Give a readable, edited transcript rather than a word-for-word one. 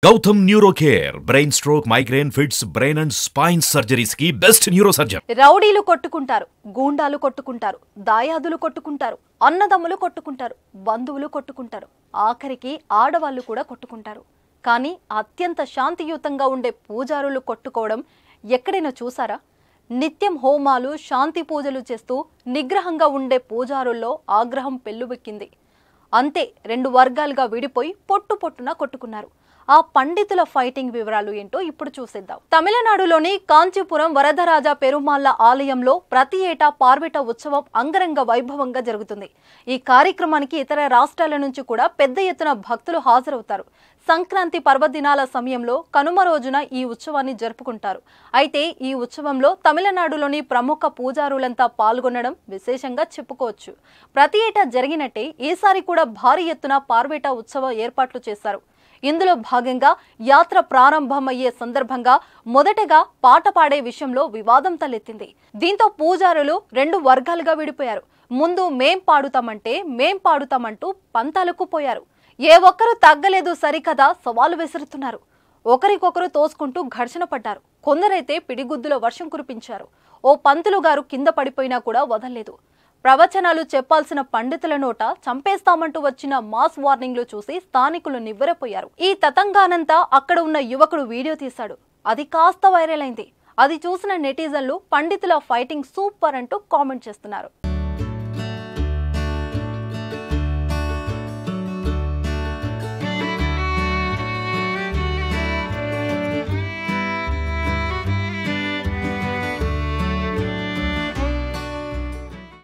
Gautam Neurocare, brain stroke, migraine, fits, brain and spine surgeries की best neurosurgeon. రౌడీలు కొట్టుకుంటారు, గూండాలు కొట్టుకుంటారు, దాయాదులు కొట్టుకుంటారు, అన్నదమ్ములు కొట్టుకుంటారు, బంధువులు కొట్టుకుంటారు, ఆఖరికి ఆడవాళ్ళు కూడా కొట్టుకుంటారు. కానీ అత్యంత శాంతియుతంగా ఉండే పూజారులు కొట్టుకోవడం ఎక్కడైనా చూసారా? నిత్యం హోమాలు, శాంతి పూజలు చేస్తూ నిగ్రహంగా ఉండే పూజారుల్లో ఆగ్రహం పెల్లుబెక్కింది. అంతే రెండు వర్గాలుగా విడిపోయి పొట్టున కొట్టుకున్నారు. ఆ పండితుల ఫైటింగ్ వివరాలు ఏంటో ఇప్పుడు చూసేద్దాం. తమిళనాడులోని కాంచీపురం వరదరాజ పెరుమాళ్ల ఆలయంలో ప్రతి ఏటా పార్వెట ఉత్సవం అంగరంగ వైభవంగా జరుగుతుంది. ఈ కార్యక్రమానికి ఇతర రాష్ట్రాల నుంచి కూడా పెద్ద ఎత్తున భక్తులు హాజరవుతారు. సంక్రాంతి పర్వదినాల సమయంలో కనుమ రోజున ఈ ఉత్సవాన్ని జరుపుకుంటారు. అయితే ఈ ఉత్సవంలో తమిళనాడులోని ప్రముఖ పూజారులంతా పాల్గొనడం విశేషంగా చెప్పుకోవచ్చు. ప్రతి ఏటా జరిగినట్టే ఈసారి కూడా భారీ ఎత్తున పార్వెట ఉత్సవ ఏర్పాట్లు చేశారు. ఇందులో భాగంగా యాత్ర ప్రారంభమయ్యే సందర్భంగా మొదటగా పాట పాడే విషయంలో వివాదం తలెత్తింది. దీంతో పూజారులు రెండు వర్గాలుగా విడిపోయారు. ముందు మేం పాడుతామంటూ పంతాలకు పోయారు. ఏ ఒక్కరు తగ్గలేదు సరికదా సవాలు విసురుతున్నారు. ఒకరికొకరు తోసుకుంటూ ఘర్షణ పడ్డారు. కొందరైతే పిడిగుద్దుల వర్షం కురిపించారు. ఓ పంతులు గారు కింద పడిపోయినా కూడా వదల్లేదు. ప్రవచనాలు చెప్పాల్సిన పండితుల నోట చంపేస్తామంటూ వచ్చిన మాస్ వార్నింగ్లు చూసి స్థానికులు నివ్వెరపోయారు. ఈ తతంగానంతా అక్కడ ఉన్న యువకుడు వీడియో తీశాడు. అది కాస్త వైరల్ అయింది. అది చూసిన నెటిజన్లు పండితుల ఫైటింగ్ సూపర్ అంటూ కామెంట్ చేస్తున్నారు.